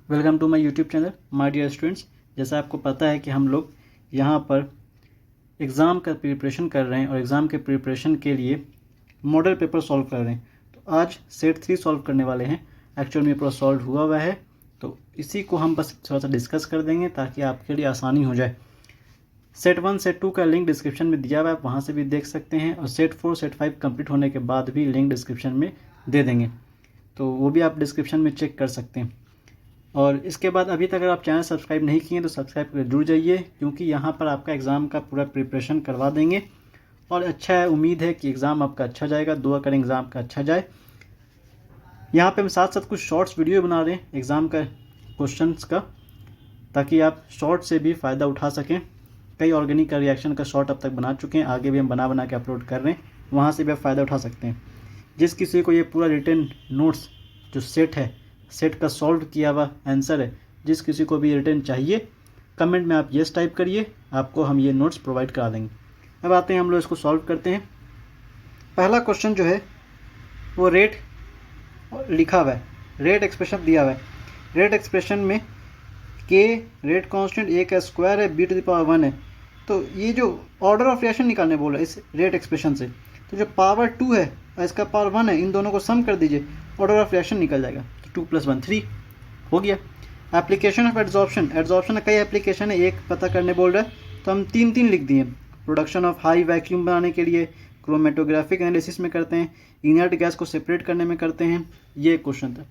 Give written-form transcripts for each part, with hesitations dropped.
Welcome to my YouTube channel my dear students. जैसा आपको पता है कि हम लोग यहाँ पर एग्ज़ाम का प्रिपरेशन कर रहे हैं और एग्ज़ाम के प्रिपरेशन के लिए मॉडल पेपर सॉल्व कर रहे हैं। तो आज सेट 3 सॉल्व करने वाले हैं। एक्चुअल में पूरा सॉल्व हुआ हुआ है, तो इसी को हम बस थोड़ा सा डिस्कस कर देंगे ताकि आपके लिए आसानी हो जाए। सेट 1 सेट 2 का लिंक डिस्क्रिप्शन में दिया हुआ है, आप वहाँ से भी देख सकते हैं, और सेट 4 सेट 5 कंप्लीट होने के बाद भी लिंक डिस्क्रिप्शन में दे देंगे, तो वो भी आप डिस्क्रिप्शन में चेक कर सकते हैं। और इसके बाद अभी तक अगर आप चैनल सब्सक्राइब नहीं किए तो सब्सक्राइब करके जुड़ जाइए, क्योंकि यहाँ पर आपका एग्ज़ाम का पूरा प्रिपरेशन करवा देंगे। और अच्छा है, उम्मीद है कि एग्ज़ाम आपका अच्छा जाएगा, दुआ करें एग्ज़ाम का अच्छा जाए। यहाँ पे हम साथ साथ कुछ शॉर्ट्स वीडियो बना रहे हैं एग्ज़ाम का क्वेश्चंस का, ताकि आप शॉर्ट से भी फ़ायदा उठा सकें। कई ऑर्गेनिक का रिएक्शन का शॉर्ट अब तक बना चुके हैं, आगे भी हम बना के अपलोड कर रहे हैं, वहाँ से भी आप फ़ायदा उठा सकते हैं। जिस किसी को ये पूरा रिटन नोट्स जो सेट है, सेट का सॉल्व किया हुआ आंसर है, जिस किसी को भी रिटर्न चाहिए कमेंट में आप येस टाइप करिए, आपको हम ये नोट्स प्रोवाइड करा देंगे। अब आते हैं, हम लोग इसको सॉल्व करते हैं। पहला क्वेश्चन जो है वो रेट लिखा हुआ है, रेट एक्सप्रेशन दिया हुआ है। रेट एक्सप्रेशन में के रेट कांस्टेंट ए का स्क्वायर है, बी टू द पावर 1 है। तो ये जो ऑर्डर ऑफ रिएक्शन निकालने बोला इस रेट एक्सप्रेशन से, तो जो पावर 2 है और इसका पावर 1 है, इन दोनों को सम कर दीजिए, ऑर्डर ऑफ रिएक्शन निकल जाएगा। 2 + 1 3 हो गया। एप्लीकेशन ऑफ एड्जॉर्प्शन, एड्जॉर्प्शन का कई एप्लीकेशन है, एक पता करने बोल रहा है, तो हम 3 लिख दिए। प्रोडक्शन ऑफ हाई वैक्यूम बनाने के लिए, क्रोमेटोग्राफिक एनालिसिस में करते हैं, इनर्ट गैस को सेपरेट करने में करते हैं, ये क्वेश्चन था।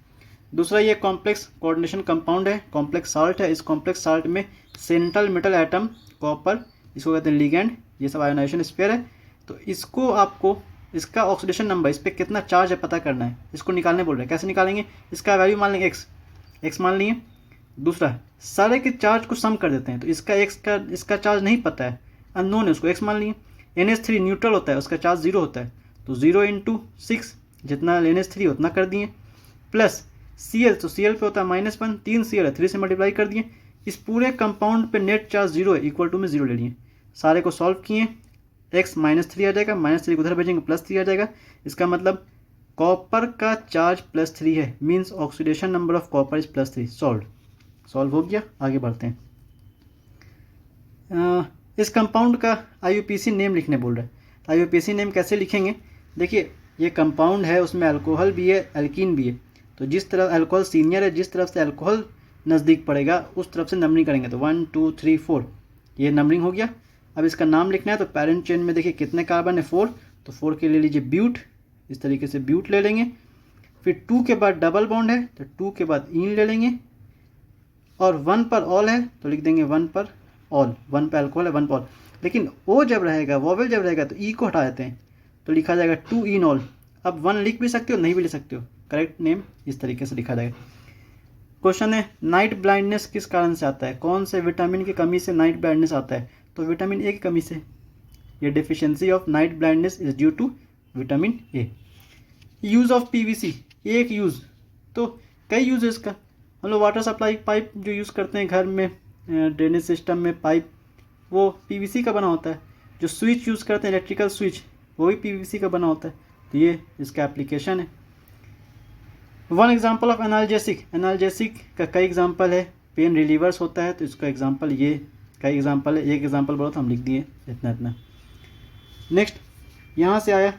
दूसरा, ये कॉम्प्लेक्स कोऑर्डिनेशन कंपाउंड है, कॉम्प्लेक्स साल्ट है। इस कॉम्प्लेक्स साल्ट में सेंट्रल मेटल एटम कॉपर, इसको कहते हैं लिगेंड, ये सब आयोनाइजेशन स्फीयर है। तो इसको आपको इसका ऑक्सीडेशन नंबर, इस पर कितना चार्ज है पता करना है, इसको निकालने बोल रहे हैं। कैसे निकालेंगे? इसका वैल्यू मान लेंगे एक्स मान लिए। दूसरा, सारे के चार्ज को सम कर देते हैं, तो इसका चार्ज नहीं पता है, अननोन है, उसको एक्स मान लिए। NH3 न्यूट्रल होता है, उसका चार्ज 0 होता है, तो 0 × 6, जितना NH3 उतना कर दिए, प्लस Cl, तो Cl पे होता है -1, 3 Cl है, 3 से मल्टीप्लाई कर दिए। इस पूरे कंपाउंड पे नेट चार्ज 0 है, इक्वल टू में 0 ले लिए। सारे को सॉल्व किए, x -3 आ जाएगा, -3 को उधर भेजेंगे, +3 आ जाएगा। इसका मतलब कॉपर का चार्ज +3 है, means oxidation number of copper is +3। Solve हो गया। आगे बढ़ते हैं। इस कंपाउंड का IUPAC नेम लिखने बोल रहा है। तो IUPAC नेम कैसे लिखेंगे? देखिए, ये कंपाउंड है, उसमें अल्कोहल भी है, एल्कीन भी है, तो जिस तरफ अल्कोहल सीनियर है, जिस तरफ से अल्कोहल नज़दीक पड़ेगा उस तरफ से नंबरिंग करेंगे। तो 1 2 3 4, ये नंबरिंग हो गया। अब इसका नाम लिखना है, तो पेरेंट चेन में देखिए कितने कार्बन है, 4, तो 4 के ले लीजिए ब्यूट, इस तरीके से ब्यूट ले लेंगे। फिर 2 के बाद डबल बॉन्ड है, तो 2 के बाद इन ले लेंगे, और 1 पर ऑल है तो लिख देंगे 1 पर ऑल, 1 पर अल्कोहल है, 1 पर ऑल। लेकिन ओ जब रहेगा, वॉवेल जब रहेगा, तो ई को हटा देते हैं, तो लिखा जाएगा 2 इन ऑल। अब 1 लिख भी सकते हो, नहीं भी लिख सकते हो, करेक्ट नेम इस तरीके से लिखा जाएगा। क्वेश्चन है, नाइट ब्लाइंडनेस किस कारण से आता है? कौन से विटामिन की कमी से नाइट ब्लाइंडनेस आता है? तो विटामिन ए की कमी से। ये deficiency of night blindness is due to vitamin A. Use of PVC, एक यूज़, तो कई यूज़ है इसका। हम लोग वाटर सप्लाई पाइप जो यूज़ करते हैं घर में, ड्रेनेज सिस्टम में पाइप, वो PVC का बना होता है। जो स्विच यूज़ करते हैं, इलेक्ट्रिकल स्विच, वो भी PVC का बना होता है। तो ये इसका एप्लीकेशन है। One example of analgesic, analgesic का कई एग्जाम्पल है। पेन रिलीवर्स होता है, तो इसका एग्जाम्पल, ये कई एग्जाम्पल है, एक एग्जाम्पल बोला तो हम लिख दिए इतना। नेक्स्ट, यहाँ से आया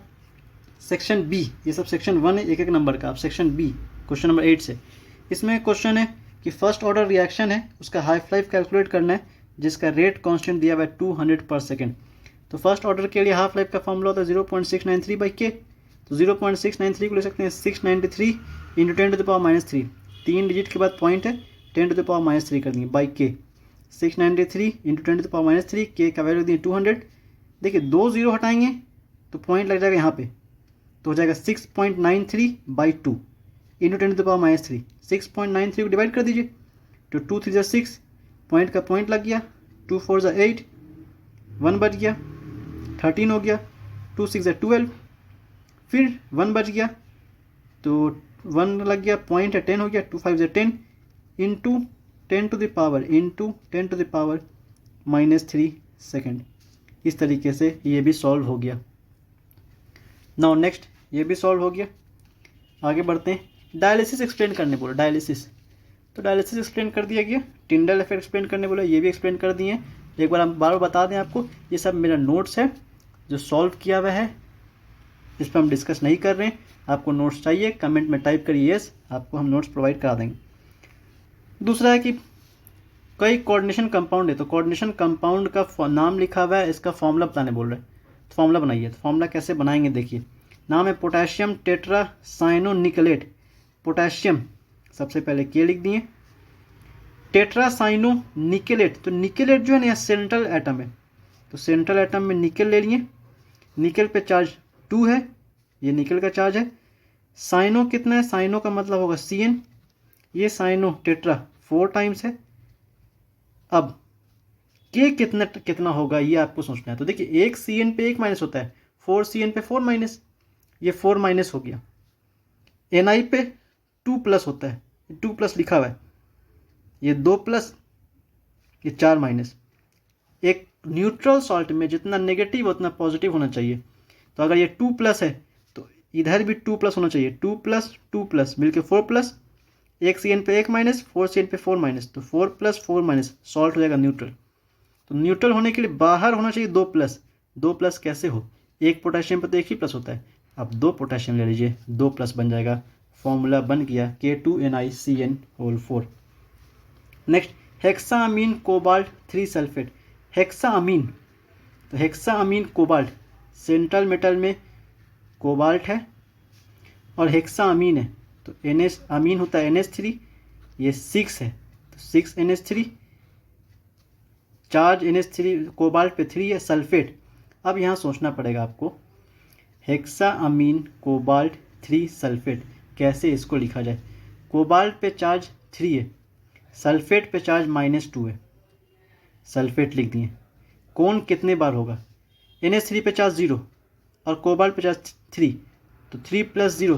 सेक्शन बी, ये सब सेक्शन 1 है, एक नंबर का। अब सेक्शन बी, क्वेश्चन नंबर 8 से, इसमें क्वेश्चन है कि फर्स्ट ऑर्डर रिएक्शन है, उसका हाफ लाइफ कैलकुलेट करना है, जिसका रेट कांस्टेंट दिया हुआ है 200/सेकेंड। तो फर्स्ट ऑर्डर के लिए हाफ लाइफ का फॉर्मूला होता है 0.693/K। तो 0.693 को ले सकते हैं 693 × 10⁻³ 3 डिजिट के बाद पॉइंट है, 10⁻³ कर दिए बाई K। 693 × 10⁻³ K का वैल्यू दिए 200। देखिए 2 0 हटाएंगे तो पॉइंट लग जाएगा यहाँ पे, तो हो जाएगा 6.93/2 × 10⁻³। 6.93 को डिवाइड कर दीजिए, तो 2 3 6, पॉइंट का पॉइंट लग गया, 2 4 8, 1 बच गया, 13 हो गया, 2 6 12, फिर 1 बच गया, तो 1 लग गया, पॉइंट है 10 हो गया, 2 5 10 इंटू 10⁻³ सेकेंड। इस तरीके से ये भी सॉल्व हो गया। नाउ नेक्स्ट, ये भी सॉल्व हो गया। आगे बढ़ते हैं। डायलिसिस एक्सप्लेन करने बोलो, डायलिसिस। तो डायलिसिस एक्सप्लेन कर दिया गया, टिंडल इफेक्ट एक्सप्लेन करने बोला, ये भी एक्सप्लेन कर दिए। एक बार हम बार बता दें आपको, ये सब मेरा नोट्स है जो सॉल्व किया हुआ है, इस पर हम डिस्कस नहीं कर रहे हैं। आपको नोट्स चाहिए कमेंट में टाइप करिए यस, आपको हम नोट्स प्रोवाइड करा देंगे। दूसरा है कि कई कोऑर्डिनेशन कंपाउंड है, तो कोऑर्डिनेशन कंपाउंड का नाम लिखा हुआ है, इसका फॉर्मूला बताने बोल रहे हैं, तो फॉर्मूला बनाइए। तो फॉर्मूला कैसे बनाएंगे देखिए, नाम है पोटेशियम टेट्रासाइनोनिकेलेट। पोटेशियम सबसे पहले के लिख दिए, टेट्रासाइनोनिकेलेट, तो निकेलेट जो है ना यह सेंट्रल एटम है, तो सेंट्रल एटम में निकेल ले लिए। निकेल पे चार्ज 2 है, ये निकेल का चार्ज है। साइनो कितना है, साइनो का मतलब होगा Cn, ये साइनो टेट्रा 4 टाइम्स है। अब के कितना होगा ये आपको सोचना है। तो देखिए एक Cn पे 1 माइनस होता है, 4 Cn पे 4 माइनस, ये 4 माइनस हो गया। Ni पे 2 प्लस होता है, 2 प्लस लिखा हुआ है, ये 2 प्लस, ये 4 माइनस। एक न्यूट्रल सॉल्ट में जितना नेगेटिव उतना पॉजिटिव होना चाहिए, तो अगर ये 2 प्लस है तो इधर भी 2 प्लस होना चाहिए, 2 प्लस मिलके 4 प्लस, एक Cn पे 1 माइनस, 4 Cn पे 4 माइनस, तो 4 प्लस 4 माइनस सॉल्ट हो जाएगा न्यूट्रल। तो न्यूट्रल होने के लिए बाहर होना चाहिए 2 प्लस, 2 प्लस कैसे हो, एक पोटेशियम पे तो 1 ही प्लस होता है, अब 2 पोटेशियम ले लीजिए, 2 प्लस बन जाएगा, फॉर्मूला बन गया K2NiCN4। Next hexamine cobalt 3 sulphate. Hexamine, तो हेक्सामीन कोबाल्ट, सेंट्रल मेटल में कोबाल्ट है और हेक्सामीन है, तो NH अमीन होता है NH3, ये 6 है तो 6 NH3, चार्ज NH3 कोबाल्ट पे 3 है, सल्फेट। अब यहाँ सोचना पड़ेगा आपको, हेक्सामीन कोबाल्ट 3 सल्फेट, कैसे इसको लिखा जाए। कोबाल्ट पे चार्ज 3 है, सल्फेट पे चार्ज -2 है, सल्फेट लिख दिए। कौन कितने बार होगा, NH3 पे चार्ज 0 और कोबाल्ट पे चार्ज 3, तो 3 + 0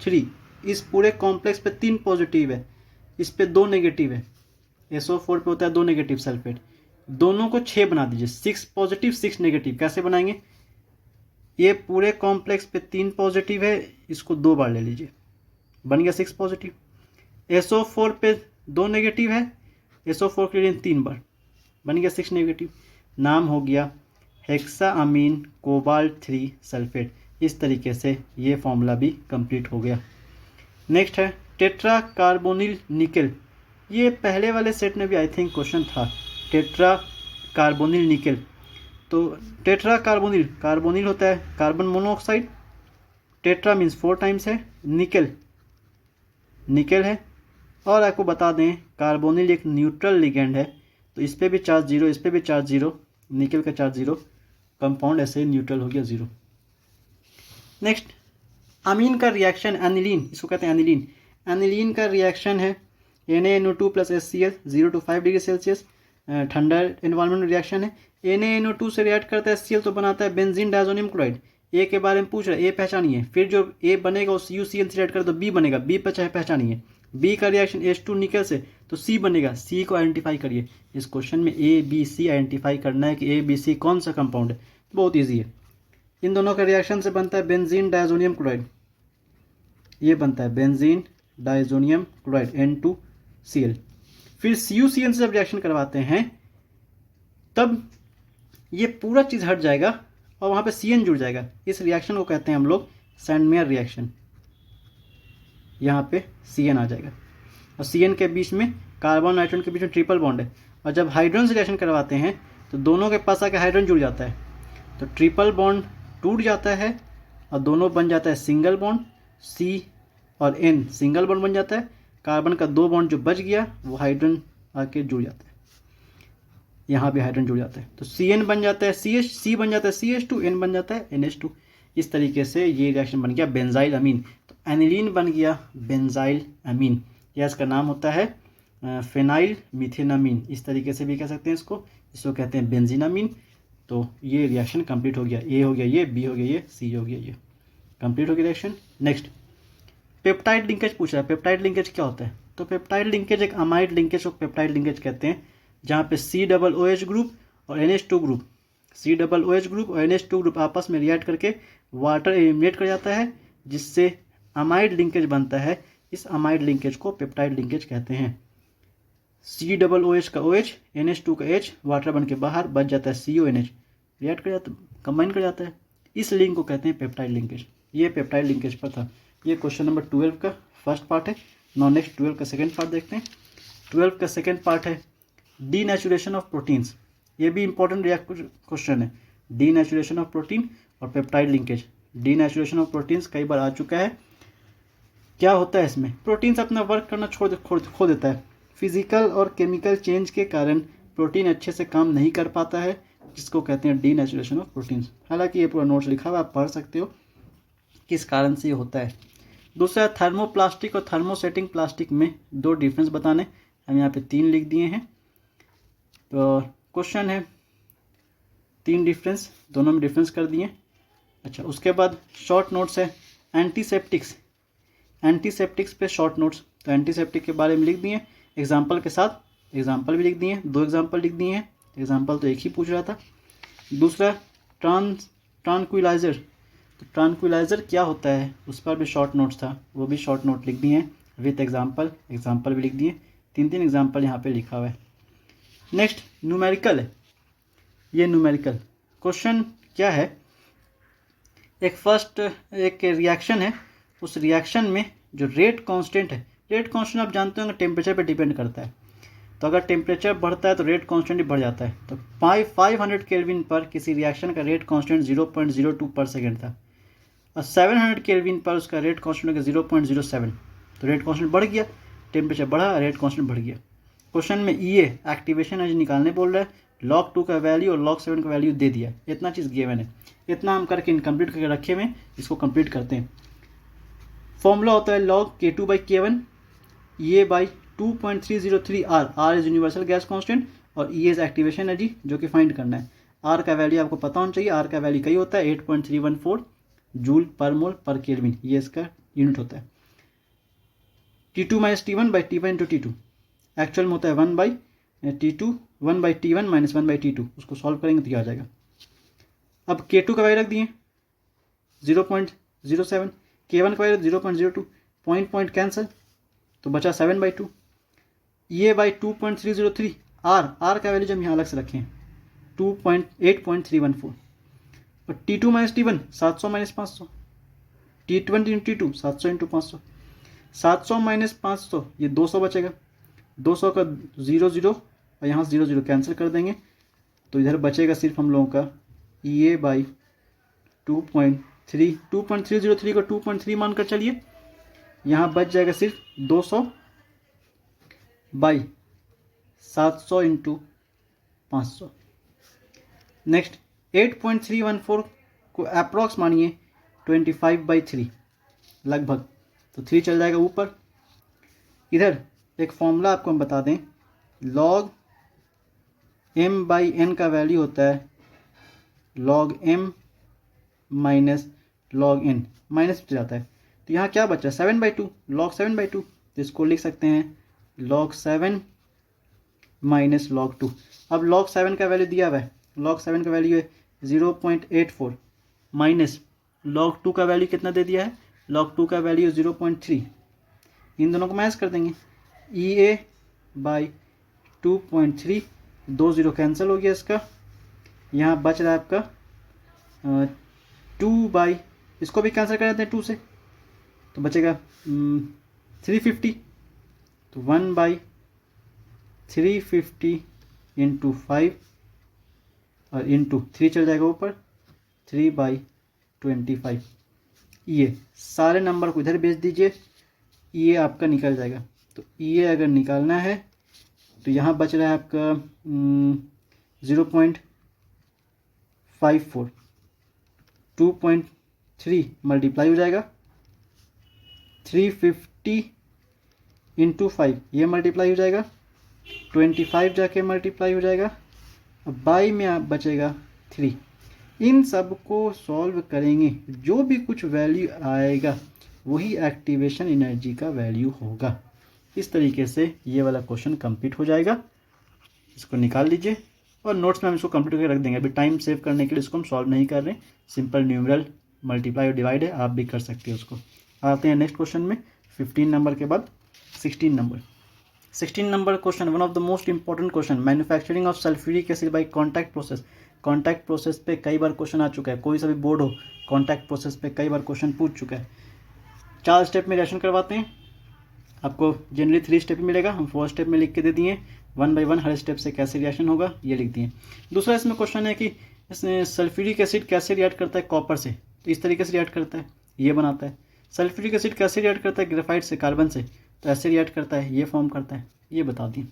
3, इस पूरे कॉम्प्लेक्स पे 3 पॉजिटिव है, इस पे 2 नेगेटिव है, SO4 पे होता है 2 नेगेटिव सल्फेट, दोनों को 6 बना दीजिए, 6 पॉजिटिव 6 नेगेटिव। कैसे बनाएंगे, ये पूरे कॉम्प्लेक्स पे 3 पॉजिटिव है, इसको 2 बार ले लीजिए, बन गया 6 पॉजिटिव। SO4 पे 2 नेगेटिव है, SO4 के लिए 3 बार, बन गया 6 नेगेटिव। नाम हो गया हेक्सामीन कोबाल्ट 3 सल्फेट। इस तरीके से ये फॉर्मूला भी कंप्लीट हो गया। नेक्स्ट है टेट्रा कार्बोनिल निकेल, ये पहले वाले सेट में भी आई थिंक क्वेश्चन था, टेट्रा कार्बोनिल निकेल। तो टेट्रा कार्बोनिल, कार्बोनिल होता है carbon monoxide, tetra means 4 times है, निकेल निकेल है। और आपको बता दें कार्बोनिल एक न्यूट्रल लिगेंड है, तो इस पर भी चार्ज 0, इस पर भी चार्ज 0, निकेल का चार्ज 0, कंपाउंड ऐसे न्यूट्रल हो गया 0। नेक्स्ट अमीन का रिएक्शन एनिलीन, इसको कहते हैं एनिलीन। एनिलीन का रिएक्शन है NaNO2 + HCl 0 to 5 degree Celsius, ठंडा एनवायरमेंट रिएक्शन है। NaNO2 से रिएक्ट करता है HCl तो बनाता है बेंजीन डायजोनियम क्लोराइड। ए के बारे में पूछ रहा है, ए पहचानिए, फिर जो ए बनेगा उस UCN से रिएक्ट करे तो बी बनेगा, बी पर चाहे पहचानिए। बी का रिएक्शन H2 निकल से तो सी बनेगा, सी को आइडेंटिफाई करिए। इस क्वेश्चन में A B C आइडेंटिफाई करना है कि ABC कौन सा कंपाउंड है, बहुत ईजी है। इन दोनों का रिएक्शन से बनता है बेंजीन डायजोनियम क्लोराइड, ये बनता है बेंजीन डायजोनियम क्लोराइड N2Cl। फिर CuCN से जब रिएक्शन करवाते हैं तब ये पूरा चीज़ हट जाएगा और वहाँ पे CN जुड़ जाएगा। इस रिएक्शन को कहते हैं हम लोग सैंडमेयर रिएक्शन। यहाँ पे CN आ जाएगा और CN के बीच में कार्बन नाइट्रोजन के बीच में ट्रिपल बॉन्ड है, और जब हाइड्रोजन से रिएक्शन करवाते हैं तो दोनों के पास आके हाइड्रोजन जुड़ जाता है, तो ट्रिपल बॉन्ड टूट जाता है और दोनों बन जाता है सिंगल बॉन्ड, C और N सिंगल बॉन्ड बन जाता है। कार्बन का 2 बॉन्ड जो बच गया वो हाइड्रोजन आके जुड़ जाता है, यहाँ भी हाइड्रोजन जुड़ जाता है, तो CN बन जाता है CH, C बन जाता है CH2, N बन जाता है NH2। इस तरीके से ये रिएक्शन बन गया बेंजाइल अमीन। तो एनिलीन बन गया बेंजाइल अमीन, या इसका नाम होता है फेनाइल मिथेनामीन, इस तरीके से भी कह सकते हैं इसको कहते हैं बेंजीनामीन। तो ये रिएक्शन कंप्लीट हो गया, ए हो गया ये, बी हो गया ये, सी हो गया ये, कंप्लीट हो गया रिएक्शन। नेक्स्ट पेप्टाइड लिंकेज पूछ रहा है, पेप्टाइड लिंकेज क्या होता है। तो पेप्टाइड लिंकेज एक अमाइड लिंकेज को पेप्टाइड लिंकेज कहते हैं, जहाँ पे COOH ग्रुप और NH2 ग्रुप, COOH ग्रुप और NH2 ग्रुप आपस में रिएक्ट करके वाटर एलिमिनेट कर जाता है, जिससे अमाइड लिंकेज बनता है। इस अमाइड लिंकेज को पेप्टाइड लिंकेज कहते हैं। COOH का OH, NH2 का H, वाटर बन के बाहर बच जाता है CONH, रिएक्ट कर जाता है, कंबाइन कर जाता है। इस लिंक को कहते हैं पेप्टाइड लिंकेज। ये पेप्टाइड लिंकेज पर था। ये क्वेश्चन नंबर 12 का फर्स्ट पार्ट है। नाउ नेक्स्ट 12 का सेकेंड पार्ट देखते हैं। 12 का सेकेंड पार्ट है डीनेचुरेशन ऑफ प्रोटीन्स। ये भी इंपॉर्टेंट क्वेश्चन है, डीनेचुरेशन ऑफ प्रोटीन और peptide linkage. Denaturation of proteins कई बार आ चुका है। क्या होता है इसमें, प्रोटीन्स अपना वर्क करना खो देता है। फिजिकल और केमिकल चेंज के कारण प्रोटीन अच्छे से काम नहीं कर पाता है, जिसको कहते हैं डीनेचुरेशन ऑफ प्रोटीन्स। हालांकि ये पूरा नोट्स लिखा हुआ है, आप पढ़ सकते हो किस कारण से ये होता है। दूसरा थर्मोप्लास्टिक और थर्मोसेटिंग प्लास्टिक में दो डिफरेंस बताने, हम यहाँ पे 3 लिख दिए हैं। तो क्वेश्चन है 3 डिफरेंस, दोनों में डिफरेंस कर दिए। अच्छा, उसके बाद शॉर्ट नोट्स है एंटीसेप्टिक्स। एंटीसेप्टिक्स पे शॉर्ट नोट्स, तो एंटीसेप्टिक के बारे में लिख दिए एग्जाम्पल के साथ, एग्जाम्पल भी लिख दिए, 2 एग्जाम्पल लिख दिए हैं, एग्जाम्पल तो एक ही पूछ रहा था। दूसरा ट्रांक्विलाइजर, तो ट्रांक्विलाइजर क्या होता है उस पर भी शॉर्ट नोट्स था, वो भी शॉर्ट नोट लिख दिए हैं विथ एग्जाम्पल, एग्जाम्पल भी लिख दिए, 3 एग्जाम्पल यहाँ पे लिखा हुआ है। नेक्स्ट न्यूमेरिकल है। ये न्यूमेरिकल क्वेश्चन क्या है, एक रिएक्शन है, उस रिएक्शन में जो रेट कांस्टेंट है, रेट कांस्टेंट आप जानते होंगे टेम्परेचर पे डिपेंड करता है। तो अगर टेम्परेचर बढ़ता है तो रेट कांस्टेंट भी बढ़ जाता है। तो 500 केल्विन पर किसी रिएक्शन का रेट कांस्टेंट 0.02 पर सेकेंड था, और 700 केल्विन पर उसका रेट कांस्टेंट होगा 0.07। तो रेट कांस्टेंट बढ़ गया, टेम्परेचर बढ़ा, रेट कांस्टेंट बढ़ गया। क्वेश्चन में एक्टिवेशन एनर्जी निकालने बोल रहा है, log 2 का वैल्यू और log 7 का वैल्यू दे दिया, इतना चीज़ गिवन है। इतना हम करके इनकम्प्लीट करके रखे हुए, इसको कंप्लीट करते हैं। फॉर्मूला होता है log K2/K1 EA/2.303 R is universal gas constant और E इज एक्टिवेशन एनर्जी, जो कि फाइंड करना है। R का वैल्यू आपको पता होना चाहिए, R का वैल्यू कई होता है 8.314 जूल पर मोल पर केल्विन, ये इसका यूनिट होता है। T2 - T1/T1 × T2 एक्चुअल में होता है 1/T2 1/T1 - 1/T2, उसको सॉल्व करेंगे तो ये आ जाएगा। अब K2 का वैल्यू रख दिए 0.07, K1 का वैल्यू 0.02, पॉइंट कैंसिल, तो बचा 7/2। EA/2.303 R का वैल्यू जब यहाँ अलग से रखें 8.314, और T2 - T1 700 - 500, T1 × T2 700 × 500, 700 - 500 ये 200 बचेगा, 200 का 0 और यहाँ 0 कैंसिल कर देंगे, तो इधर बचेगा सिर्फ हम लोगों का EA/2.3 2.303 को 2.3 मानकर चलिए, यहाँ बच जाएगा सिर्फ 200/700 × 500। नेक्स्ट 8.314 को अप्रॉक्स मानिए 25/3 लगभग, तो 3 चल जाएगा ऊपर। इधर एक फॉर्मूला आपको हम बता दें, log m/n का वैल्यू होता है log m - log n, minus जाता है, तो यहाँ क्या बचा 7/2, log 7/2, तो इसको लिख सकते हैं log 7 - log 2। अब log 7 का वैल्यू दिया हुआ है, log 7 का वैल्यू है 0.84 माइनस log 2 का वैल्यू कितना दे दिया है, log 2 का वैल्यू 0.3, इन दोनों को माइनस कर देंगे, EA/2.3, 2 0 कैंसिल हो गया इसका, यहाँ बच रहा है आपका 2 इसको भी कैंसिल कर देते हैं 2 से, तो बचेगा 350, तो 1/350 × 5 और इंटू 3 चल जाएगा ऊपर, 3/25। ये सारे नंबर को इधर भेज दीजिए, ये आपका निकल जाएगा। तो ये अगर निकालना है तो यहाँ बच रहा है आपका 0.54, 2.3 मल्टीप्लाई हो जाएगा, 350 × 5 ये मल्टीप्लाई हो जाएगा, 25 जाके मल्टीप्लाई हो जाएगा, अब बाई में आप बचेगा 3। इन सब को सॉल्व करेंगे, जो भी कुछ वैल्यू आएगा वही एक्टिवेशन एनर्जी का वैल्यू होगा। इस तरीके से ये वाला क्वेश्चन कंप्लीट हो जाएगा। इसको निकाल लीजिए और नोट्स में हम इसको कंप्लीट करके रख देंगे। अभी टाइम सेव करने के लिए इसको हम सॉल्व नहीं कर रहे, सिंपल न्यूमरल मल्टीप्लाई और डिवाइड है, आप भी कर सकते हो उसको। आते हैं नेक्स्ट क्वेश्चन में, 15 नंबर के बाद 16 number. 16 number question, one of the most important question, manufacturing of sulphuric acid by contact process. Contact process पे कई बार क्वेश्चन आ चुका है, कोई सा भी बोर्ड हो कॉन्टैक्ट प्रोसेस पे कई बार क्वेश्चन पूछ चुका है। 4 स्टेप में रिएक्शन करवाते हैं, आपको जनरली 3 स्टेप मिलेगा, हम 4 स्टेप में लिख के दे दिए, 1 बाय 1 हर स्टेप से कैसे रिएक्शन होगा ये लिख दिए। दूसरा इसमें क्वेश्चन है कि सल्फ्यूरिक एसिड कैसे रिएक्ट करता है कॉपर से, तो इस तरीके से रिएक्ट करता है, ये बनाता है। सल्फ्यूरिक एसिड कैसे रिएक्ट करता है ग्रेफाइट से, कार्बन से, तो ऐसे रिएक्ट करता है, ये फॉर्म करता है, ये बता दिए।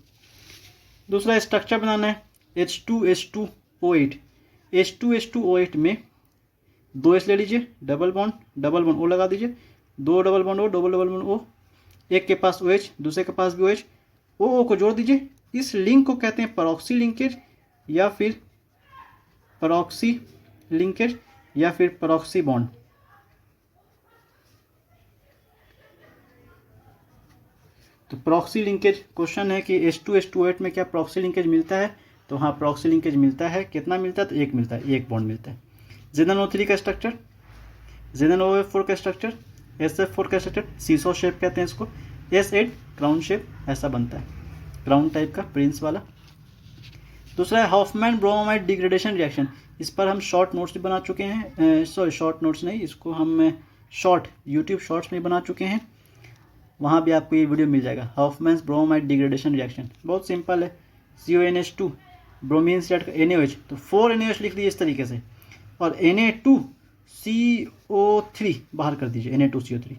दूसरा स्ट्रक्चर बनाना है H2H2O8। H2H2O8 में 2 H ले लीजिए, डबल बॉन्ड O लगा दीजिए, 2 डबल बॉन्ड O, एक के पास OH, दूसरे के पास भी OH, O को जोड़ दीजिए। इस लिंक को कहते हैं परॉक्सी लिंकेज या फिर परॉक्सी बॉन्ड। तो प्रॉक्सी लिंकेज क्वेश्चन है कि H2H2O8 में क्या प्रॉक्सी लिंकेज मिलता है, तो हाँ प्रॉक्सी लिंकेज मिलता है। कितना मिलता है, तो एक मिलता है, एक बॉन्ड मिलता है। ZnO3 का स्ट्रक्चर, ZnOH4 का स्ट्रक्चर, SF4 का स्ट्रक्चर, सीसो शेप कहते हैं इसको, S8 क्राउन शेप ऐसा बनता है, क्राउन टाइप का प्रिंस वाला। दूसरा है हॉफमैन ब्रोमाइड डिग्रेडेशन रिएक्शन, इस पर हम शॉर्ट नोट्स भी बना चुके हैं, शॉर्ट नोट्स नहीं, इसको हम यूट्यूब शॉर्ट्स में बना चुके हैं, वहाँ भी आपको ये वीडियो मिल जाएगा। हॉफमैन्स ब्रोमाइड डिग्रेडेशन रिएक्शन बहुत सिंपल है, CONH2 ब्रोमीन से NaOH, तो 4 NaOH लिख दीजिए इस तरीके से, और Na2CO3 बाहर कर दीजिए, Na2CO3,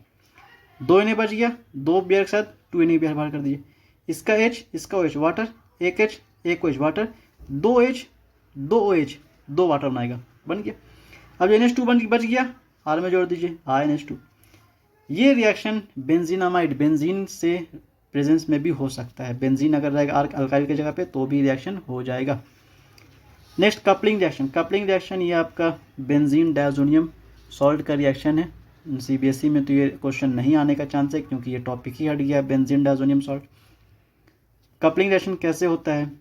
2 Na बच गया, 2 बियर के साथ 2 Na बियर बाहर कर दीजिए। इसका H, इसका OH वाटर, एक H एक OH water, 2 H 2 OH 2 water बनाएगा, बन गया। अब NH2 बच गया, R में जोड़ दीजिए NH2। ये रिएक्शन बेंजीनामाइड, बेंजीन से प्रेजेंस में भी हो सकता है, बेंजीन अगर रहेगा अल्काइल की जगह पे तो भी रिएक्शन हो जाएगा। नेक्स्ट कपलिंग रिएक्शन, ये आपका बेंजीन डायजोनियम सॉल्ट का रिएक्शन है। CBSE में तो ये क्वेश्चन नहीं आने का चांस है क्योंकि ये टॉपिक ही हट गया, benzene diazonium salt. Coupling reaction कैसे होता है,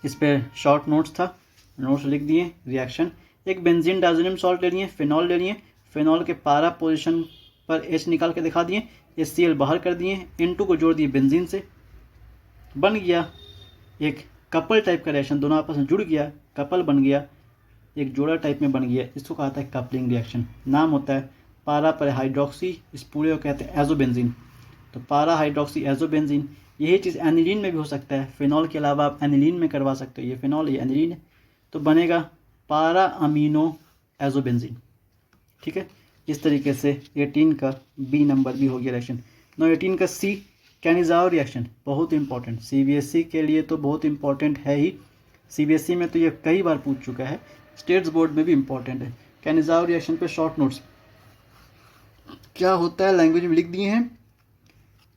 इस पर शॉर्ट नोट्स था, नोट्स लिख दिए। रिएक्शन, एक बेंजीन डायजोनियम सॉल्ट ले लिए, फिनॉल ले लिए, फिनॉल के पारा पोजीशन पर H निकाल के दिखा दिए, HCl बाहर कर दिए, N2 को जोड़ दिए बेंजीन से, बन गया एक कपल टाइप का रिएक्शन, दोनों आपस में जुड़ गया, कपल बन गया, एक जोड़ा टाइप में बन गया, इसको कहता है कपलिंग रिएक्शन। नाम होता है पारा पर हाइड्रोक्सी, इस पूरे को कहते हैं एजोबेंजीन। तो पारा हाइड्रोक्सी एजोबेंजीन, यही चीज़ एनिलीन में भी हो सकता है, फिनॉल के अलावा आप एनिलीन में करवा सकते हो, ये फिनॉल ये एनिलीन है, तो बनेगा पारा अमीनो एजोबेंजीन। ठीक है, इस तरीके से 18 का B नंबर भी हो गया रिएक्शन। 18 का C कैनिज़ाओ रिएक्शन, बहुत इंपॉर्टेंट, CBSE के लिए तो बहुत इंपॉर्टेंट है ही, CBSE में तो ये कई बार पूछ चुका है, स्टेट्स बोर्ड में भी इंपॉर्टेंट है। कैनिज़ाओ रिएक्शन पे शॉर्ट नोट्स क्या होता है लैंग्वेज में लिख दिए हैं।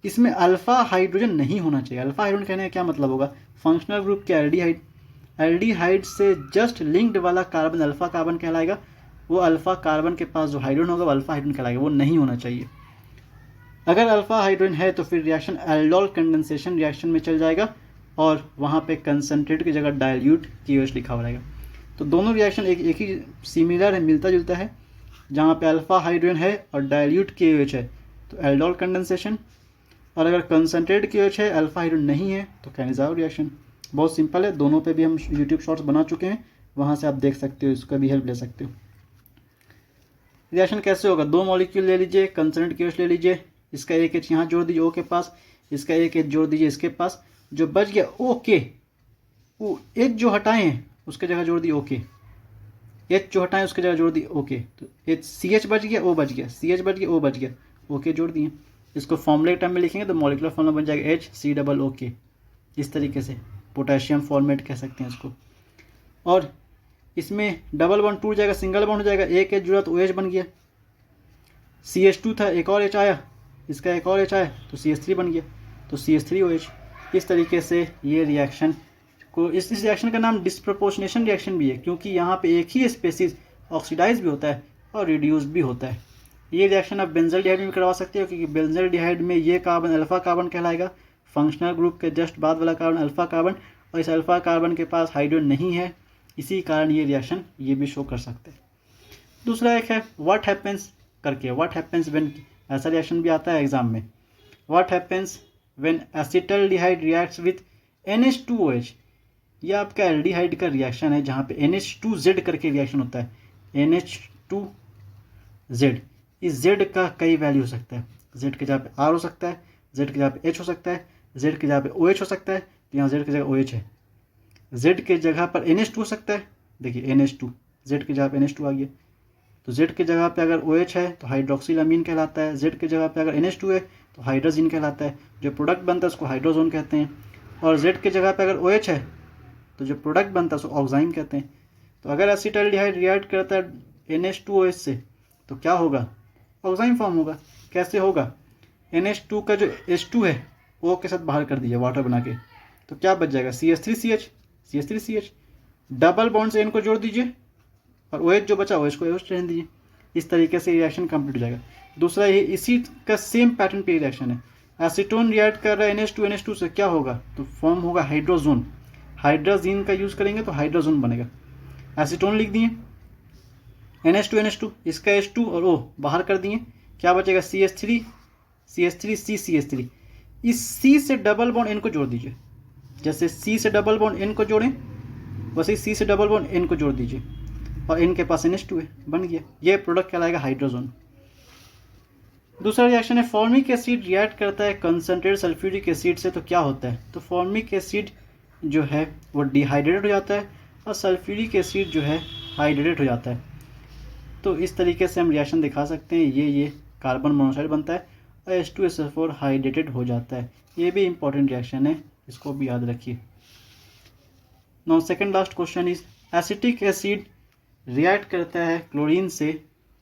इसमें अल्फा हाइड्रोजन नहीं होना चाहिए। अल्फा हाइड्रोजन कहने का क्या मतलब होगा, फंक्शनल ग्रुप के एल्डिहाइड, एल्डिहाइड से जस्ट लिंक्ड वाला कार्बन अल्फा कार्बन कहलाएगा, वो अल्फा कार्बन के पास जो हाइड्रोजन होगा वो अल्फा हाइड्रोजन कहलाएगा, वो नहीं होना चाहिए। अगर अल्फा हाइड्रोजन है तो फिर रिएक्शन एल्डोल कंडेंसेशन रिएक्शन में चल जाएगा और वहाँ पे कंसनट्रेट की जगह डाइल्यूट KOH लिखा हुआ रहेगा। तो दोनों रिएक्शन एक ही सिमिलर है, मिलता जुलता है, जहाँ पे अल्फा हाइड्रोजन है और डाइल्यूट KOH है तो एल्डोल कंडेंसेशन, और अगर कंसनट्रेट KOH है अल्फा हाइड्रोजन नहीं है तो कैनिज़ाओ रिएक्शन। बहुत सिंपल है, दोनों पे भी हम यूट्यूब शॉर्ट्स बना चुके हैं, वहाँ से आप देख सकते हो, इसका भी हेल्प ले सकते हो। रिएक्शन कैसे होगा, 2 मॉलिक्यूल ले लीजिए, कंसनट्रेट KOH ले लीजिए, इसका एक H यहाँ जोड़ दीजिए O के पास, इसका एक H जोड़ दीजिए इसके पास, जो बच गया OK, वो H जो हटाए हैं उसके जगह जोड़ दिए OK, H जो हटाएं उसके जगह जोड़ दिए OK, तो CH बच गया, O बच गया, CH बच गया, O बच गया, OK जोड़ दिए। इसको फॉर्मूले टाइम में लिखेंगे तो मॉलिकुलर फॉर्मूला बन जाएगा HCOO, इस तरीके से पोटेशियम फॉर्मेट कह सकते हैं इसको। और इसमें डबल बॉन्ड टूट जाएगा, सिंगल बॉन्ड हो जाएगा, एक H जुड़ा तो OH बन गया, CH2 था एक और H आया, इसका एक और H आया तो CH3 बन गया, तो CH3OH। इस तरीके से ये रिएक्शन को, इस रिएक्शन का नाम डिस्प्रपोर्शनेशन रिएक्शन भी है क्योंकि यहाँ पे एक ही स्पेसीज ऑक्सीडाइज भी होता है और रिड्यूस भी होता है। ये रिएक्शन आप बेंजल्डिहाइड में भी करवा सकते हो क्योंकि बेंजल्डिहाइड में ये कार्बन अल्फा कार्बन कहलाएगा, फंक्शनल ग्रुप के जस्ट बाद वाला कार्बन अल्फा कार्बन, और इस अल्फा कार्बन के पास हाइड्रोजन नहीं है, इसी कारण ये रिएक्शन ये भी शो कर सकते हैं। दूसरा एक है व्हाट हैपेंस करके, व्हाट हैपेंस व्हेन, ऐसा रिएक्शन भी आता है एग्जाम में। What happens when acetaldehyde reacts with NH2OH। यह आपका एल्डिहाइड का रिएक्शन है जहाँ पे NH2Z करके रिएक्शन होता है, NH2Z। इस Z का कई वैल्यू हो सकता है, Z के जगह पे R हो सकता है, Z की जगह पे H हो सकता है, Z की जगह पे OH हो सकता है, तो यहाँ Z की जगह OH है। Z के जगह पर NH2 हो सकता है, देखिए NH2, Z की जगह पे NH2 आ गया, तो Z की जगह पे अगर OH है तो हाइड्रोक्सिल अमीन कहलाता है, Z की जगह पे अगर NH2 है तो हाइड्रोजिन कहलाता है, जो प्रोडक्ट बनता है उसको हाइड्रोजोन कहते हैं, और Z की जगह पे अगर OH है तो जो प्रोडक्ट बनता है उसको ऑक्साइन कहते हैं। तो अगर एसिटल्डिहाइड रिएक्ट करता है NH2OH से तो क्या होगा, ऑक्साइन फॉर्म होगा। कैसे होगा, NH2 का जो H2 है O के साथ बाहर कर दिया वाटर बना के, तो क्या बच जाएगा, CH3CH, डबल बॉन्ड से N को जोड़ दीजिए और OH जो बचा OH को OH रहने दीजिए। इस तरीके से रिएक्शन कंप्लीट हो जाएगा। दूसरा ये इसी का सेम पैटर्न पे रिएक्शन है, एसीटोन रिएक्ट कर रहा है NH2 से, क्या होगा, तो फॉर्म होगा हाइड्रोजोन। हाइड्रोजीन का यूज़ करेंगे तो हाइड्रोजोन बनेगा। एसीटोन लिख दिए, NH2 इसका H2 और O बाहर कर दिए, क्या बचेगा, CH3 इस C से डबल बॉन्ड N को जोड़ दीजिए, जैसे C से डबल बॉन्ड N को जोड़ें वैसे C से डबल बॉन्ड N को जोड़ दीजिए और N के पास NH2 है, बन गया। ये प्रोडक्ट कहलाएगा हाइड्रोजोन। दूसरा रिएक्शन है फॉर्मिक एसिड रिएक्ट करता है कंसनट्रेटेड सल्फ्यूरिक एसिड से, तो क्या होता है, तो फॉर्मिक एसिड जो है वो डिहाइड्रेटेड हो जाता है और सल्फ्यूरिक एसिड जो है हाइड्रेटेड हो जाता है। तो इस तरीके से हम रिएक्शन दिखा सकते हैं, ये कार्बन मोनोऑक्साइड बनता है और H2SO4 हाइड्रेटेड हो जाता है। ये भी इंपॉर्टेंट रिएक्शन है, इसको भी याद रखिए। Now second last question is acetic acid react करता है क्लोरीन से,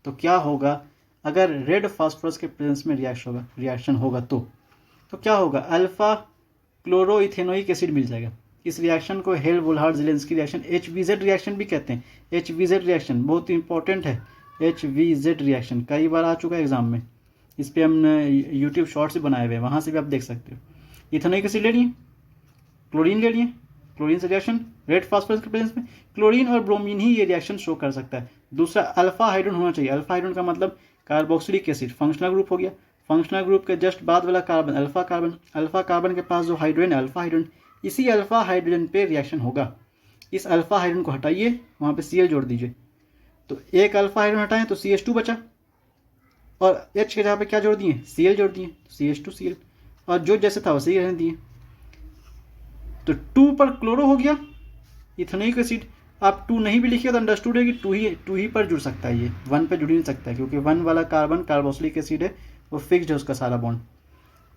तो क्या होगा अगर रेड फास्फोरस के प्रेजेंस में रिएक्शन होगा तो क्या होगा, अल्फा क्लोरोइथेनोइक एसिड मिल जाएगा। इस रिएक्शन को Hell Volhard Zelinsky reaction HVZ reaction भी कहते हैं। HVZ रिएक्शन बहुत इंपॉर्टेंट है, HVZ रिएक्शन कई बार आ चुका है एग्जाम में, इस पर हमने यूट्यूब शॉर्ट्स भी बनाए हुए हैं, वहाँ से भी आप देख सकते हो। इथेनोइक एसिड ले लिए, क्लोरीन ले लिए, क्लोरीन से रिएक्शन रेड फास्फोरस के प्रेजेंस में, क्लोरीन और ब्रोमीन ही ये रिएक्शन शो कर सकता है। दूसरा अल्फा हाइड्रोजन होना चाहिए, अल्फा हाइड्रोजन का मतलब कार्बोक्सिलिक एसिड फंक्शनल ग्रुप हो गया, फंक्शनल ग्रुप के जस्ट बाद वाला कार्बन अल्फा कार्बन के पास जो हाइड्रोजन है अल्फा हाइड्रोजन, इसी अल्फा हाइड्रोजन पे रिएक्शन होगा। इस अल्फा हाइड्रोजन को हटाइए, वहाँ पे Cl जोड़ दीजिए, तो एक अल्फा हाइड्रोजन हटाएं तो CH2 बचा और H के जगह पे क्या जोड़ दिए, Cl जोड़ दिए, CH2Cl, और जो जैसे था वैसे ही रहने दिए, तो 2 पर क्लोरो हो गया इथेनोइक एसिड। आप 2 नहीं भी लिखिए तो अंडरस्टूड है कि 2 ही पर जुड़ सकता है, ये 1 पर जुड़ ही नहीं सकता है, क्योंकि 1 वाला कार्बन कार्बोक्सिलिक एसिड है, वो फिक्स्ड है उसका सारा बॉन्ड,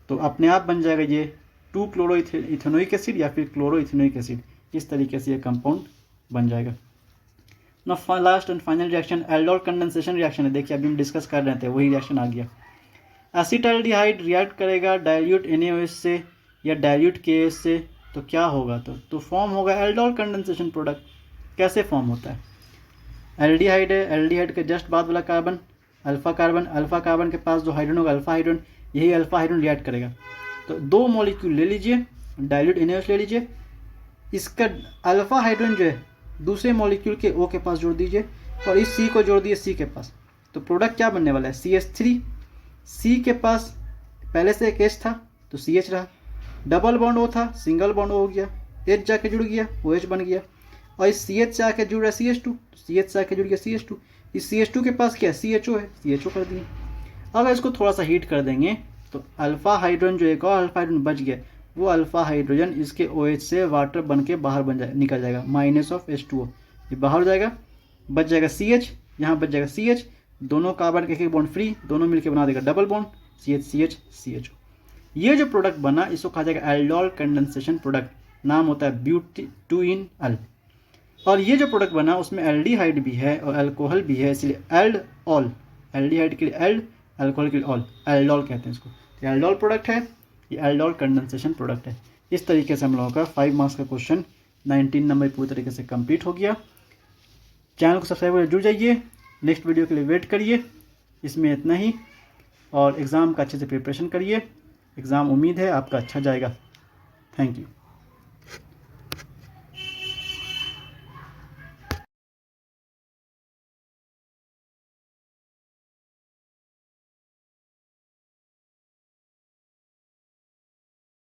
तो अपने आप बन जाएगा ये 2 क्लोरो इथेनोइक एसिड या फिर क्लोरो इथेनोइक एसिड। इस तरीके से ये कंपाउंड बन जाएगा। ना last and final reaction aldol condensation reaction है, देखिए अभी हम डिस्कस कर रहे थे वही रिएक्शन आ गया। एसिटाल्डिहाइड रिएक्ट करेगा डाइल्यूट NaOH से या डाइल्यूट KOH से, तो क्या होगा, तो फॉर्म होगा एल्डोल कंडेंसेशन प्रोडक्ट। कैसे फॉर्म होता है, एल्डिहाइड है, एल्डिहाइड के जस्ट बाद वाला कार्बन अल्फा कार्बन के पास जो हाइड्रोजन होगा अल्फा हाइड्रोजन, यही अल्फा हाइड्रोजन रिएक्ट करेगा। तो 2 मॉलिक्यूल ले लीजिए, डाइल्यूट NaOH ले लीजिए, इसका अल्फा हाइड्रोजन जो है दूसरे मॉलिक्यूल के O के पास जोड़ दीजिए और इस C को जोड़ दिए C के पास, तो प्रोडक्ट क्या बनने वाला है, CH3। C के पास पहले से एक H था तो CH रहा, डबल बॉन्ड O था, सिंगल बॉन्ड O हो गया, H जाके जुड़ गया OH बन गया, और इस CH से आके जुड़ रहा है CH2, तो CH से आके जुड़ गया CH2, इस CH2 के पास क्या है CHO है, CHO कर दिए। अगर इसको थोड़ा सा हीट कर देंगे तो अल्फा हाइड्रोजन जो एक और अल्फा हाइड्रोजन बच गया, वो अल्फा हाइड्रोजन इसके OH से वाटर बन के बाहर निकल जाएगा, -H2O, ये बाहर हो जाएगा, बच जाएगा CH, यहाँ बच जाएगा CH, दोनों कार्बन के एक बॉन्ड फ्री, दोनों मिलकर बना देगा डबल बॉन्ड CH CHO। ये जो प्रोडक्ट बना इसको कहा जाएगा एल्डोल कंडेंसेशन प्रोडक्ट, नाम होता है ब्यूटेन। और ये जो प्रोडक्ट बना उसमें एल्डिहाइड भी है और अल्कोहल भी है, इसलिए एल्डोल, एल्डिहाइड के लिए एल्ड, अल्कोहल के लिए ऑल, एल्डोल कहते हैं इसको। तो एल्डोल प्रोडक्ट है, ये एल्डोल कंडेंसेशन प्रोडक्ट है। इस तरीके से हम लोगों का 5 मार्क्स का क्वेश्चन 19 नंबर पूरी तरीके से कंप्लीट हो गया। चैनल को सब्सक्राइब कर जुड़ जाइए, नेक्स्ट वीडियो के लिए वेट करिए। इसमें इतना ही, और एग्ज़ाम का अच्छे से प्रिपरेशन करिए, एग्ज़ाम उम्मीद है आपका अच्छा जाएगा। Thank you.